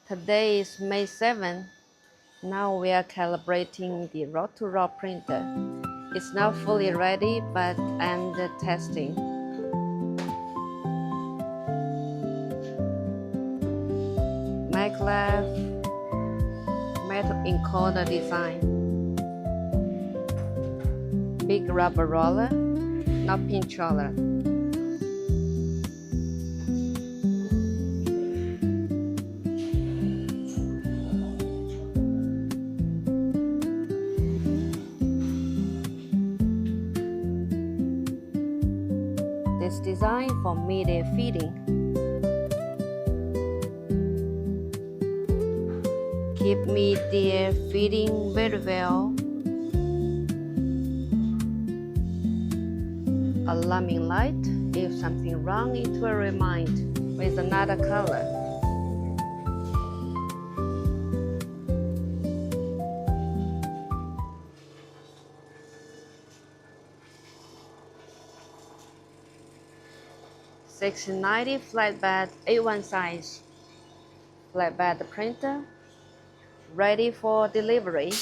Today is May 7. Now we are calibrating the roll-to-roll printer. It's not fully ready, but I'm testing. Maglev metal encoder design. Big rubber roller, not pinch roller. This design for mid-air feeding. Keep mid-air feeding very well. Alarming light. If something wrong, it will remind with another color. $690 flatbed A1 size. Flatbed printer ready for delivery.